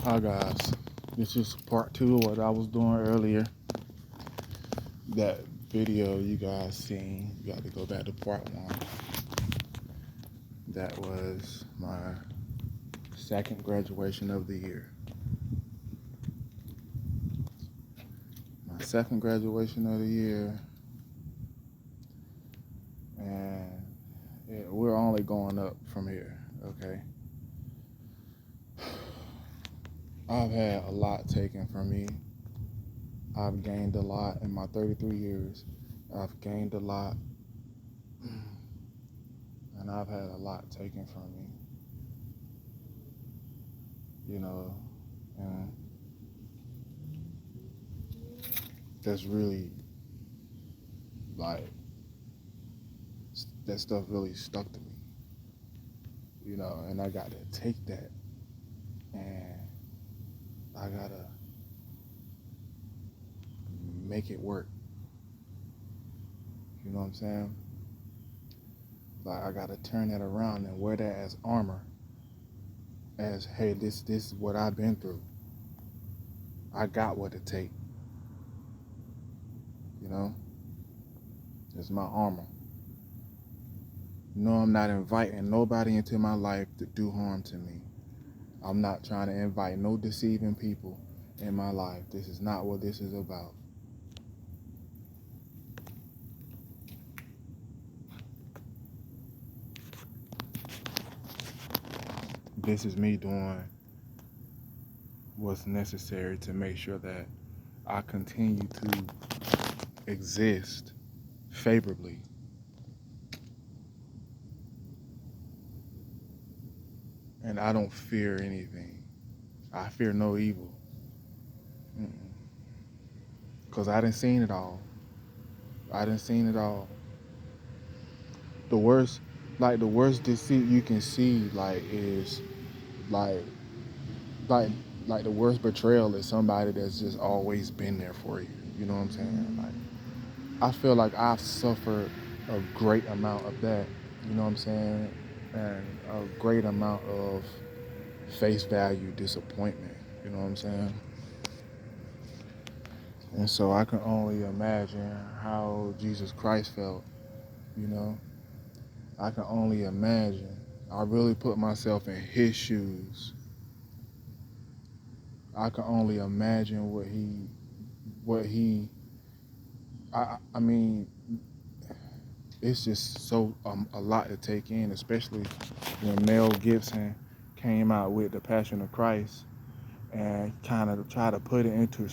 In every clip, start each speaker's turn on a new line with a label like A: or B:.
A: Hi guys, this is part two of what I was doing earlier. That video you guys seen, you got to go back to part one. That was my second graduation of the year. My second graduation of the year, and we're only going up from here, okay? I've had a lot taken from me. I've gained a lot in my 33 years. I've gained a lot, and I've had a lot taken from me. You know, and that's really, like, that stuff really stuck to me, and I got to take that and I gotta make it work. You know what I'm saying? Like, I gotta turn that around and wear that as armor, as, hey, this is what I've been through. I got what it takes. It's my armor. I'm not inviting nobody into my life to do harm to me. I'm not trying to invite no deceiving people in my life. This is not what this is about. This is me doing what's necessary to make sure that I continue to exist favorably. And I don't fear anything. I fear no evil. Because I done seen it all. The worst, the worst deceit you can see, is like, like, like the worst betrayal is somebody that's just always been there for you. You know what I'm saying? I feel like I've suffered a great amount of that. You know what I'm saying? And a great amount of face value disappointment. You know what I'm saying? And so I can only imagine how Jesus Christ felt. You know, I can only imagine. I really put myself in his shoes. I can only imagine I mean, it's just so a lot to take in, especially when Mel Gibson came out with The Passion of Christ and kind of try to put it into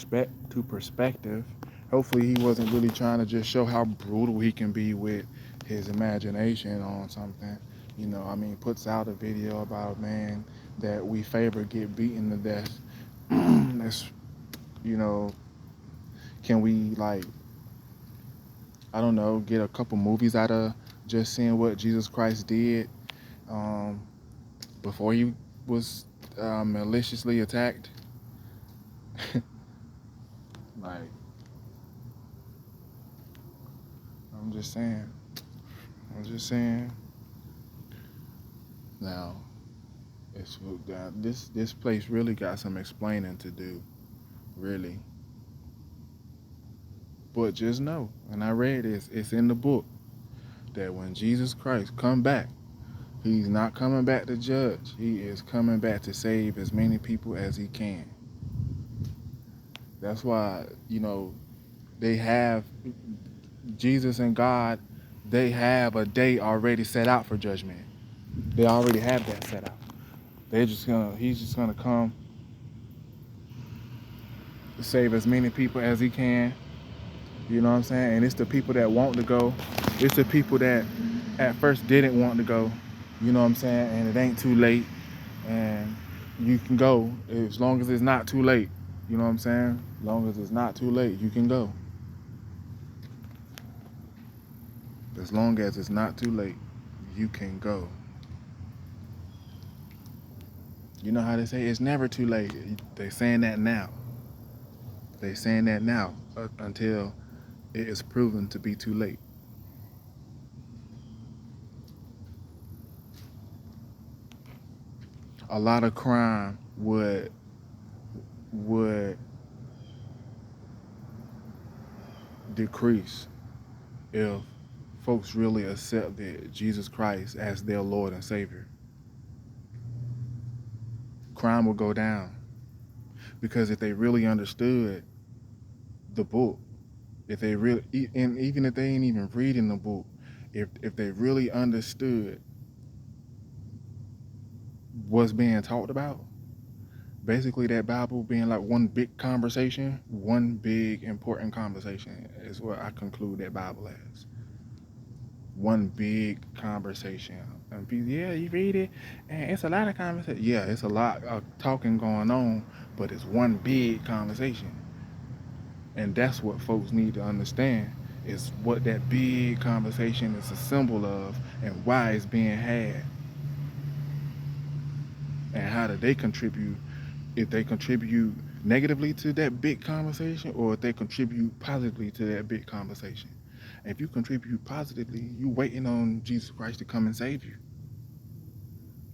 A: perspective. Hopefully he wasn't really trying to just show how brutal he can be with his imagination on something. Puts out a video about a man that we favor get beaten to death. That's, you know, can we, I don't know, get a couple movies out of just seeing what Jesus Christ did before he was maliciously attacked? Like, I'm just saying. Now, this place really got some explaining to do, really. But just know, and I read this, it's in the book, that when Jesus Christ come back, he's not coming back to judge. He is coming back to save as many people as he can. That's why, they have, Jesus and God, they have a day already set out for judgment. They already have that set out. He's just gonna come to save as many people as he can. You know what I'm saying? And it's the people that want to go. It's the people that at first didn't want to go. You know what I'm saying? And it ain't too late. And you can go as long as it's not too late. You know what I'm saying? As long as it's not too late, you can go. As long as it's not too late, you can go. You know how they say it's never too late? They're saying that now. They're saying that now until it is proven to be too late. A lot of crime would decrease if folks really accepted Jesus Christ as their Lord and Savior. Crime will go down because if they really understood the book, if they really, and even if they ain't even reading the book, if they really understood what's being talked about, basically that Bible being like one big conversation, one big important conversation is what I conclude that Bible as. One big conversation. And yeah, you read it, and it's a lot of conversation. Yeah, it's a lot of talking going on, but it's one big conversation. And that's what folks need to understand is what that big conversation is a symbol of and why it's being had. And how do they contribute, if they contribute negatively to that big conversation or if they contribute positively to that big conversation. And if you contribute positively, you waiting on Jesus Christ to come and save you.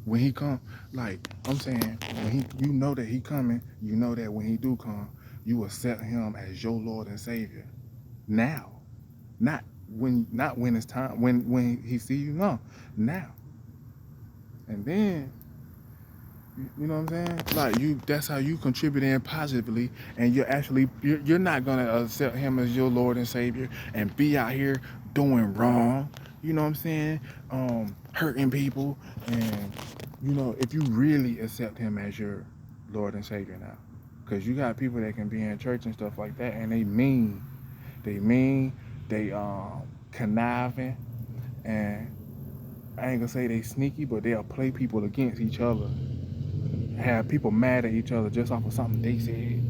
A: When he come, like I'm saying, when he, you know that he coming, you know that when he do come, you accept him as your Lord and Savior. Now, not when it's time, when he see you, no, now. And then you know what I'm saying? Like that's how you contribute in positively, and you're not gonna accept him as your Lord and Savior and be out here doing wrong. You know what I'm saying? Hurting people, and if you really accept him as your Lord and Savior now, because you got people that can be in church and stuff like that, and they conniving, and I ain't gonna say they sneaky, but they'll play people against each other, have people mad at each other just off of something they said.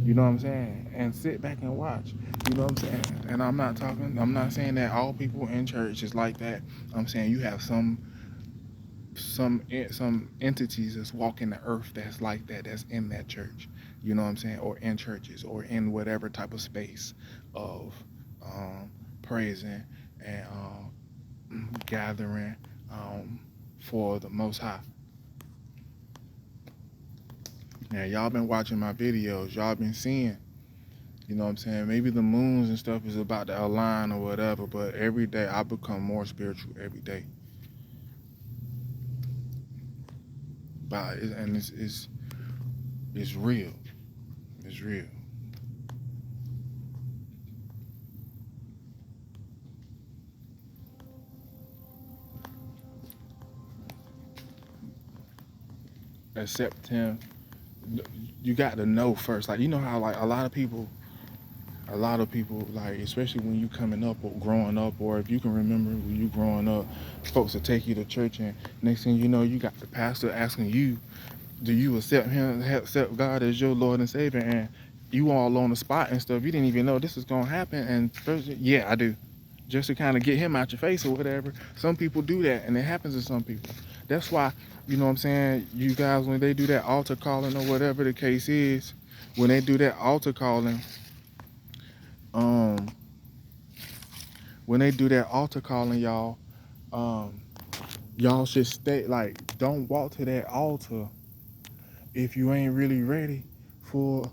A: You know what I'm saying? And sit back and watch. You know what I'm saying? And I'm not saying that all people in church is like that. I'm saying you have some entities that's walking the earth that's like that, that's in that church. You know what I'm saying? Or in churches or in whatever type of space of praising and gathering for the Most High. Now, y'all been watching my videos. Y'all been seeing, you know what I'm saying? Maybe the moons and stuff is about to align or whatever, but every day I become more spiritual every day. And it's real. It's real. Accept him. You got to know first. Like, you know how like a lot of people like, especially when you coming up or growing up, or if you can remember when you growing up, folks will take you to church, and next thing you know, you got the pastor asking you, do you accept God as your Lord and Savior? And you all on the spot and stuff, you didn't even know this was gonna happen, and first, yeah, I do, just to kind of get him out your face or whatever. Some people do that, and it happens to some people. That's why, you know what I'm saying, you guys, when they do that altar calling or whatever the case is, when they do that altar calling, um, y'all, um, y'all should stay, like, don't walk to that altar if you ain't really ready for,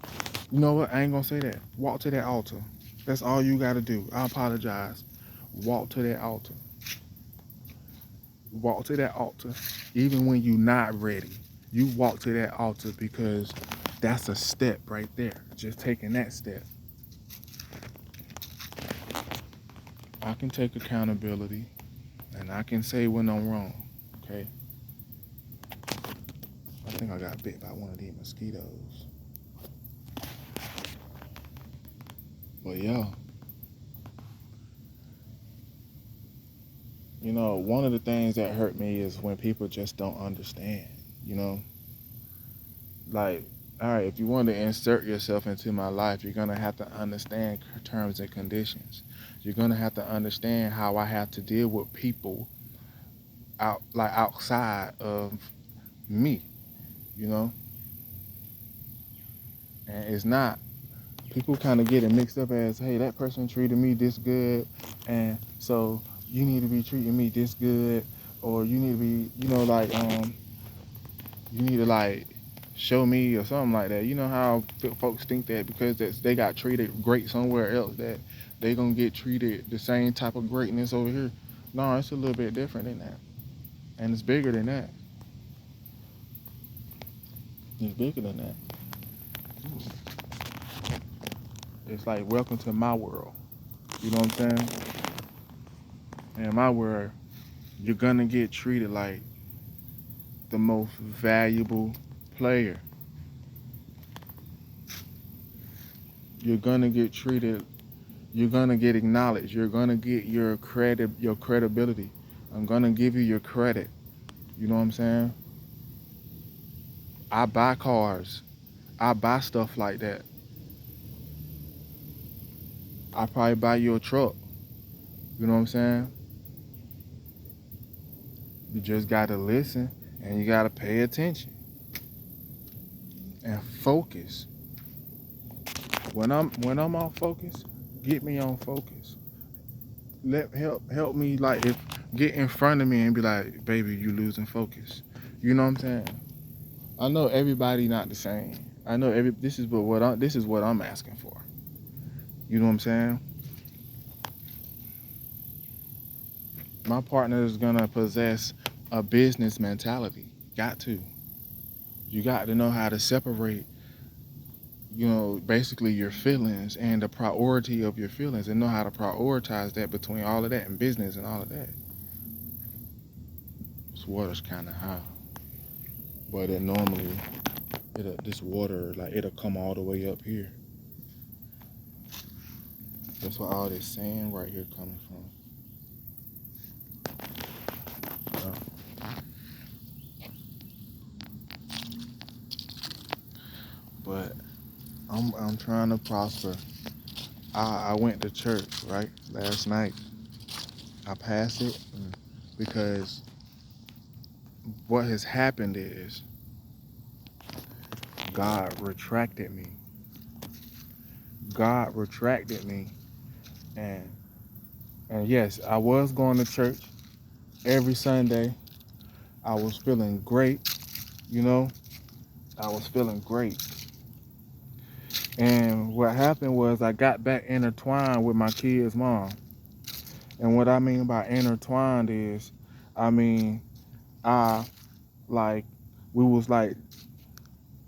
A: you know what, I ain't gonna say that. Walk to that altar. That's all you gotta do. I apologize. Walk to that altar. Walk to that altar. Even when you're not ready, you walk to that altar, because that's a step right there. Just taking that step. I can take accountability, and I can say when I'm wrong, okay? I think I got bit by one of these mosquitoes. But yeah, one of the things that hurt me is when people just don't understand, like, all right, if you want to insert yourself into my life, you're going to have to understand terms and conditions. You're going to have to understand how I have to deal with people outside of me, and it's not, people kind of get it mixed up as, hey, that person treated me this good, and so you need to be treating me this good, or you need to be, you need to like show me or something like that. You know how folks think that because they got treated great somewhere else that they gonna get treated the same type of greatness over here. No, it's a little bit different than that, and it's bigger than that. It's bigger than that. It's like welcome to my world. You know what I'm saying? In my world, you're gonna get treated like the most valuable player. You're gonna get treated. You're gonna get acknowledged. You're gonna get your credit, your credibility. I'm gonna give you your credit. You know what I'm saying? I buy cars. I buy stuff like that. I probably buy you a truck. You know what I'm saying? You just gotta listen and you gotta pay attention and focus. When I'm on focus, get me on focus. Help me like if get in front of me and be like, baby, you losing focus. You know what I'm saying? I know everybody not the same. I know this is what I'm asking for. You know what I'm saying? My partner is gonna possess a business mentality. Got to. You got to know how to separate, basically your feelings and the priority of your feelings and know how to prioritize that between all of that and business and all of that. This water's kind of high, but it normally, this water, like it'll come all the way up here. That's where all this sand right here coming from. But I'm trying to prosper. I went to church, right, last night. I passed it because what has happened is God retracted me. God retracted me. And yes, I was going to church every Sunday. I was feeling great, I was feeling great. And what happened was I got back intertwined with my kid's mom. And what I mean by intertwined is, I like, we was like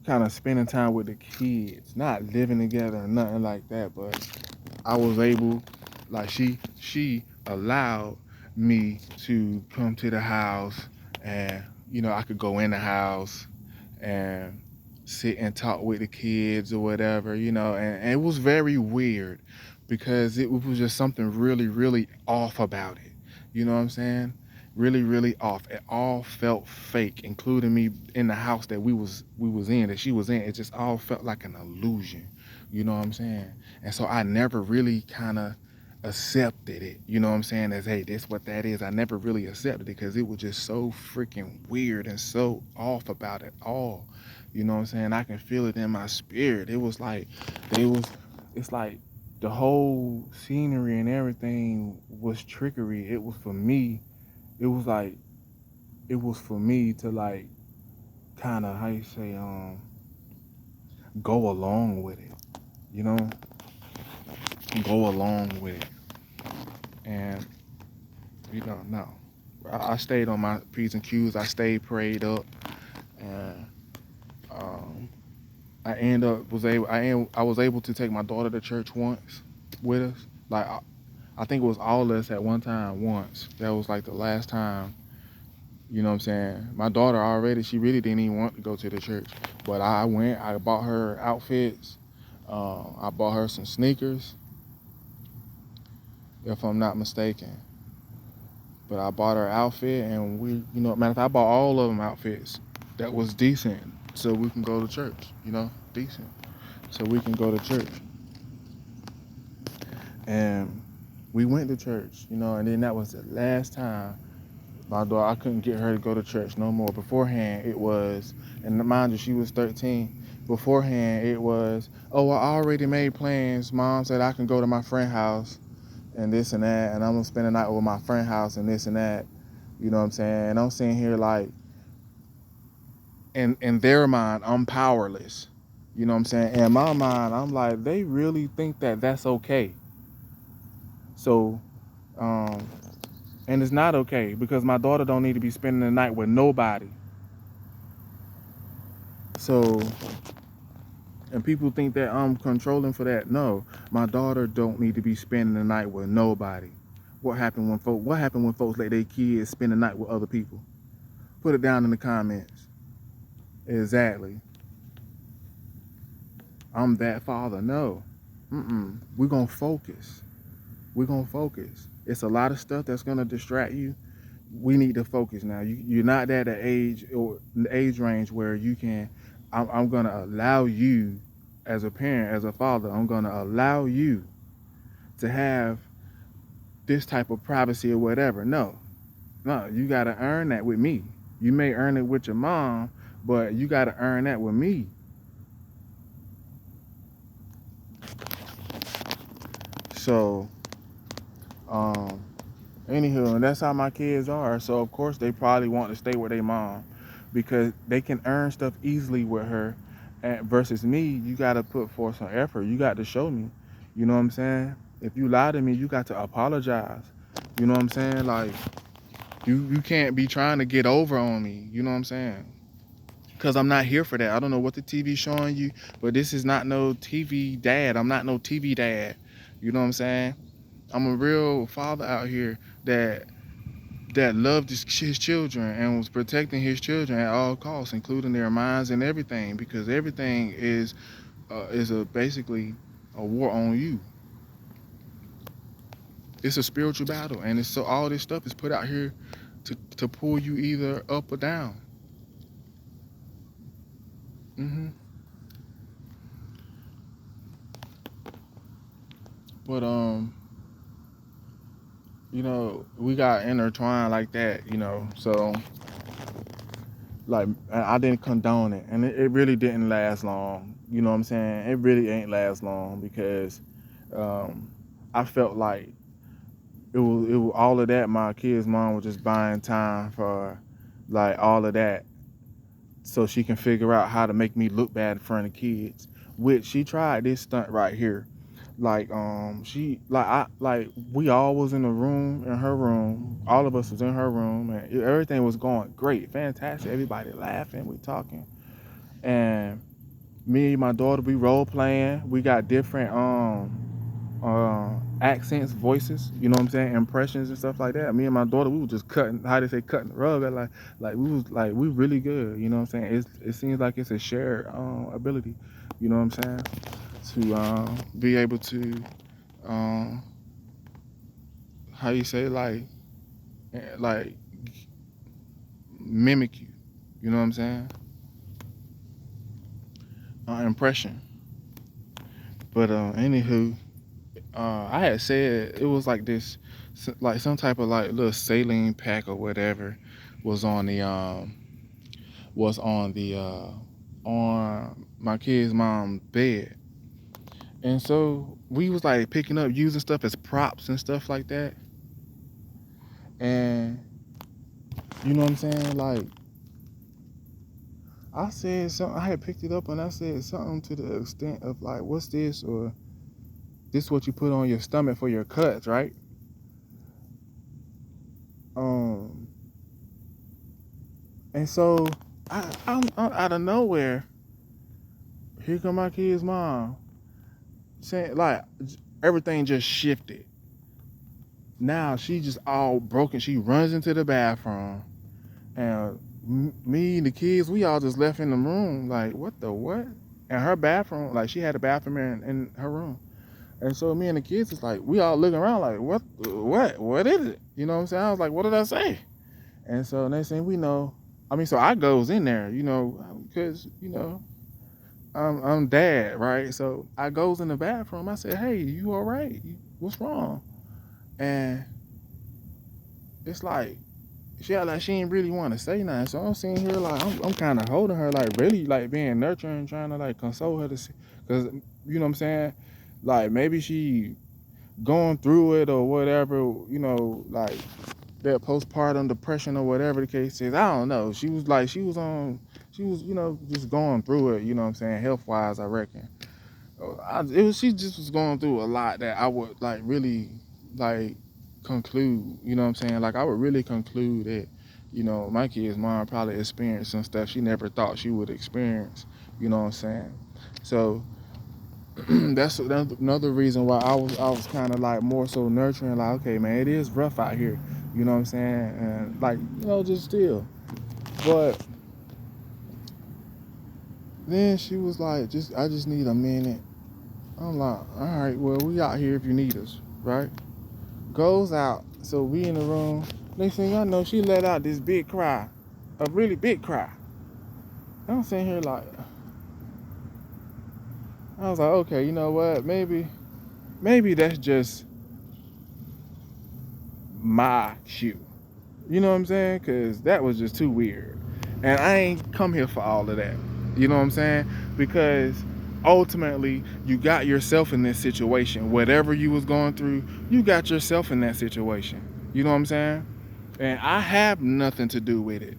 A: kind of spending time with the kids, not living together or nothing like that, but I was able, like she allowed me to come to the house and, I could go in the house and sit and talk with the kids or whatever, and it was very weird because it was just something really, really off about it. You know what I'm saying? Really, really off. It all felt fake, including me in the house that we was in, that she was in. It just all felt like an illusion. You know what I'm saying? And so I never really kind of accepted it. You know what I'm saying? As, hey, that's what that is. I never really accepted it because it was just so freaking weird and so off about it all. You know what I'm saying? I can feel it in my spirit. It's like the whole scenery and everything was trickery. It was for me. It was for me to like kind of, how you say, go along with it, go along with it. And, no. I stayed on my P's and Q's. I stayed prayed up. And I was able to take my daughter to church once with us. Like, I think it was all of us at one time once. That was like the last time. You know what I'm saying? My daughter already, she really didn't even want to go to the church. But I went, I bought her outfits. I bought her some sneakers, if I'm not mistaken. But I bought her outfit and matter of fact, I bought all of them outfits that was decent so we can go to church, decent. So we can go to church. And we went to church, and then that was the last time my daughter, I couldn't get her to go to church no more. Beforehand, it was, and mind you, she was 13. Beforehand, it was, oh, I already made plans. Mom said I can go to my friend's house and this and that, and I'm going to spend the night with my friend's house and this and that. You know what I'm saying? And I'm sitting here like, in their mind, I'm powerless. You know what I'm saying? In my mind, I'm like, they really think that that's okay. So, um, and it's not okay because my daughter don't need to be spending the night with nobody. So, and people think that I'm controlling for that. No, my daughter don't need to be spending the night with nobody. What happened when folks let their kids spend the night with other people? Put it down in the comments. Exactly. I'm that father. No. We're gonna focus. We're gonna focus. It's a lot of stuff that's gonna distract you. We need to focus now. You're not at the age or the age range where you can. I'm gonna allow you, as a parent, as a father, I'm gonna allow you to have this type of privacy or whatever. No, no, you gotta earn that with me. You may earn it with your mom, but you gotta earn that with me. So, um, anywho, and that's how my kids are. So of course they probably want to stay with their mom because they can earn stuff easily with her. And versus me, you gotta put forth some effort. You got to show me. You know what I'm saying? If you lie to me, you got to apologize. You know what I'm saying? Like you can't be trying to get over on me. You know what I'm saying? Because I'm not here for that. I don't know what the TV's showing you, but this is not no TV dad. I'm not no TV dad. You know what I'm saying? I'm a real father out here that loved his children and was protecting his children at all costs, including their minds and everything, because everything is basically a war on you. It's a spiritual battle, and it's so all this stuff is put out here to pull you either up or down. hmm But we got intertwined like that, so like I didn't condone it, and it really didn't last long. You know what I'm saying? It really ain't last long because um, I felt like it was all of that. My kid's mom was just buying time for like all of that, so she can figure out how to make me look bad in front of kids. Which she tried this stunt right here. Like she like we all was in the room in her room. All of us was in her room, and everything was going great, fantastic. Everybody laughing, we talking, and me and my daughter we role playing. We got different accents, voices, you know what I'm saying, impressions and stuff like that. Me and my daughter, we were just cutting, how they say, cutting the rug. Like we was like we really good, you know what I'm saying. It seems like it's a shared ability, you know what I'm saying, to be able to um, how you say like mimic you, you know what I'm saying, impression. But anywho, I had said it was like this, like some type of like little saline pack or whatever was on on my kid's mom's bed, and so we was like picking up using stuff as props and stuff like that, and you know what I'm saying, like I said something, I had picked it up and I said something to the extent of like, what's this, or this what you put on your stomach for your cuts, right? um And so I'm out of nowhere. Here come my kid's mom saying like everything just shifted. Now she just all broken. She runs into the bathroom, and me and the kids, we all just left in the room like what the what? And her bathroom, like she had a bathroom in her room, and so me and the kids was like we all looking around like what is it? You know what I'm saying? I was like, what did I say? And so next thing we know, I mean, so I goes in there, because I'm dad, right? So I goes in the bathroom. I said, "Hey, you all right? What's wrong?" And it's like she act like she ain't really want to say nothing. So I'm sitting here like I'm kind of holding her, like really like being nurturing, trying to like console her because you know what I'm saying. Like maybe she going through it or whatever, like that postpartum depression or whatever the case is. I don't know. She was on she was, just going through it, what I'm saying, health wise, I reckon. She just was going through a lot that I would like really like conclude, what I'm saying? Like I would really conclude that, my kid's mom probably experienced some stuff she never thought she would experience, you know what I'm saying? So that's another reason why I was kind of like more so nurturing, like, okay, man, it is rough out here, you know what I'm saying? And like, just still. But then she was like, I just need a minute. I'm like, all right, well, we out here if you need us, right? Goes out, so we in the room. Next thing I know, she let out this big cry, a really big cry. I'm sitting here like, I was like, okay, you know what? Maybe that's just my cue. You know what I'm saying? Because that was just too weird. And I ain't come here for all of that. You know what I'm saying? Because ultimately, you got yourself in this situation. Whatever you was going through, you got yourself in that situation. You know what I'm saying? And I have nothing to do with it.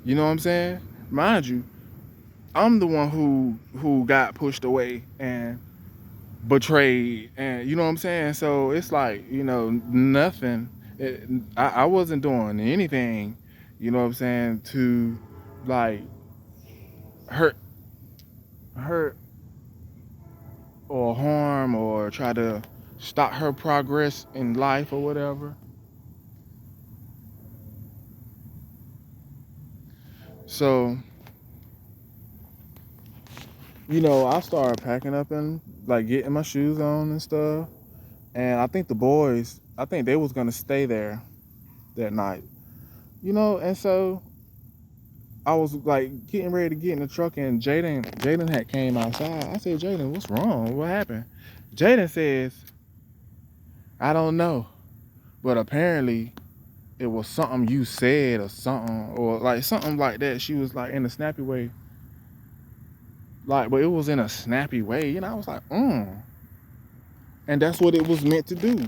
A: You know what I'm saying? Mind you, I'm the one who got pushed away and betrayed, and you know what I'm saying. So it's like, nothing. I wasn't doing anything, you know what I'm saying, to like hurt hurt or harm or try to stop her progress in life or whatever. So I started packing up and like getting my shoes on and stuff. And I think they was gonna stay there that night. And so I was like getting ready to get in the truck, and Jaden had came outside. I said, Jaden, what's wrong? What happened? Jaden says, I don't know, but apparently it was something you said or something, or like something like that. She was like in a snappy way, like, but it was in a snappy way. I was like, and that's what it was meant to do.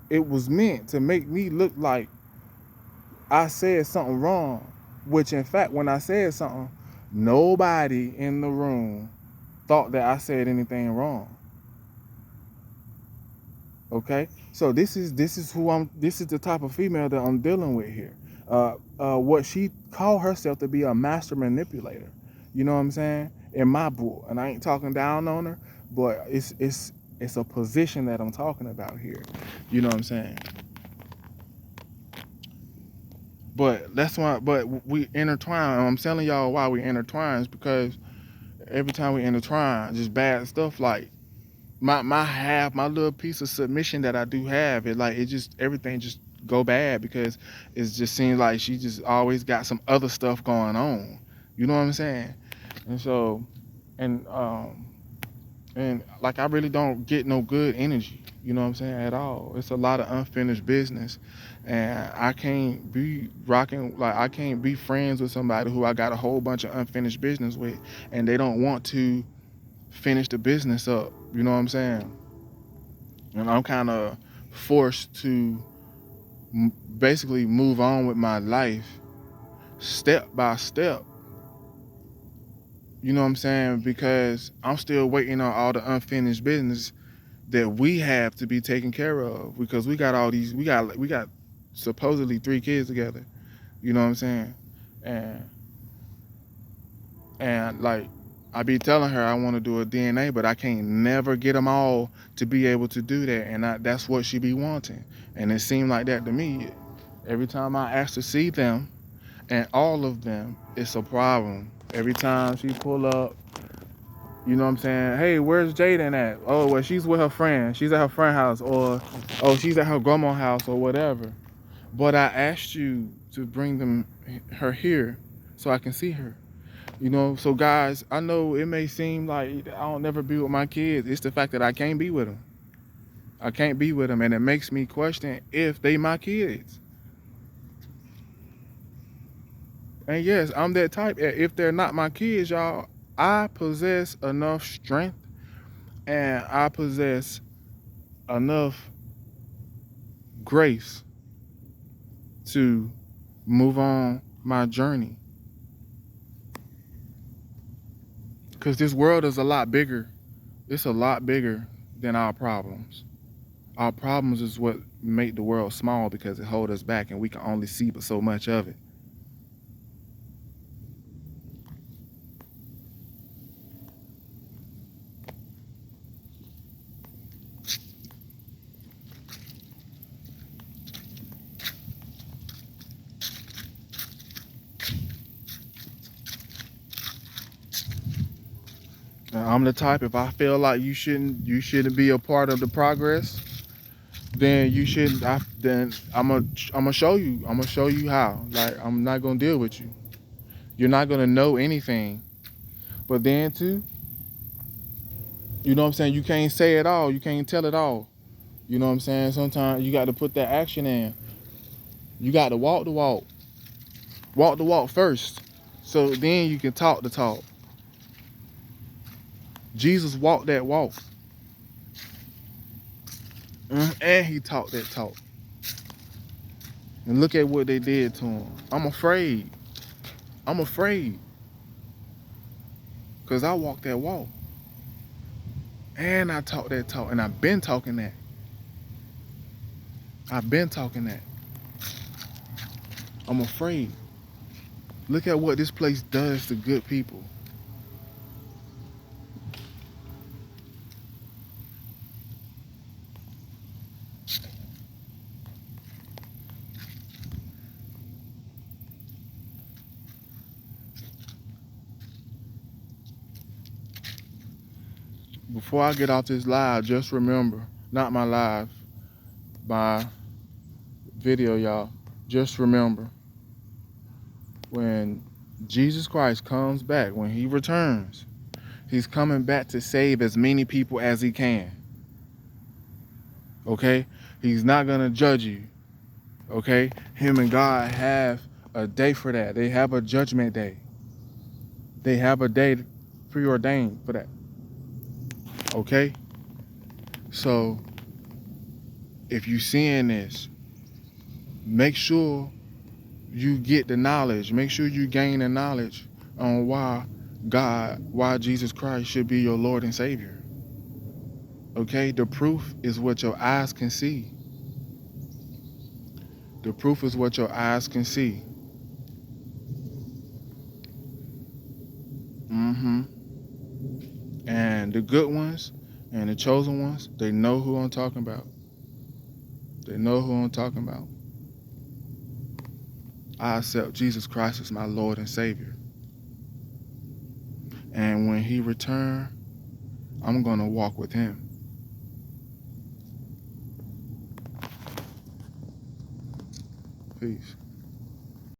A: It was meant to make me look like I said something wrong, which in fact, when I said something, nobody in the room thought that I said anything wrong. Okay, so this is the type of female that I'm dealing with here. What she called herself to be a master manipulator. You know what I'm saying? In my book, and I ain't talking down on her, but it's a position that I'm talking about here. You know what I'm saying? But that's why. But we intertwine. And I'm telling y'all why we intertwine is because every time we intertwine, just bad stuff like my little piece of submission that I do have, everything just go bad because it just seems like she just always got some other stuff going on. You know what I'm saying? And so, and like I really don't get no good energy. You know what I'm saying, at all. It's a lot of unfinished business, and I can't be I can't be friends with somebody who I got a whole bunch of unfinished business with, and they don't want to finish the business up. You know what I'm saying? And I'm kind of forced to basically move on with my life step by step. You know what I'm saying? Because I'm still waiting on all the unfinished business that we have to be taken care of, because we got all these we got supposedly 3 kids together. You know what I'm saying? And like I be telling her I want to do a DNA, but I can't never get them all to be able to do that, and that's what she be wanting. And it seemed like that to me. Every time I ask to see them, and all of them, it's a problem. Every time she pull up, you know what I'm saying? Hey, where's Jaden at? Oh, well, she's with her friend. She's at her friend's house, or oh, she's at her grandma's house, or whatever. But I asked you to bring her here so I can see her. So guys, I know it may seem like I don't never be with my kids. It's the fact that I can't be with them. I can't be with them, and it makes me question if they my kids. And yes, I'm that type. If they're not my kids, y'all, I possess enough strength and I possess enough grace to move on my journey. Because this world is a lot bigger. It's a lot bigger than our problems. Our problems is what make the world small because it hold us back and we can only see but so much of it. And I'm the type, if I feel like you shouldn't be a part of the progress, then you shouldn't. Then I'm gonna show you. I'm gonna show you how. Like, I'm not gonna deal with you. You're not gonna know anything. But then too, you know what I'm saying? You can't say it all. You can't tell it all. You know what I'm saying? Sometimes you got to put that action in. You got to walk the walk. Walk the walk first. So then you can talk the talk. Jesus walked that walk. And he talked that talk. And look at what they did to him. I'm afraid. I'm afraid. Because I walked that walk. And I talked that talk. And I've been talking that. I've been talking that. I'm afraid. Look at what this place does to good people. Before I get off this live, just remember, not my live, my video, y'all. Just remember, when Jesus Christ comes back, when he returns, he's coming back to save as many people as he can. Okay? He's not going to judge you. Okay? Him and God have a day for that. They have a judgment day. They have a day preordained for that. Okay? So, if you're seeing this, make sure you get the knowledge. Make sure you gain the knowledge on why Jesus Christ should be your Lord and Savior. Okay? The proof is what your eyes can see. The proof is what your eyes can see. And the good ones and the chosen ones, they know who I'm talking about. They know who I'm talking about. I accept Jesus Christ as my Lord and Savior. And when he returns, I'm going to walk with him. Peace.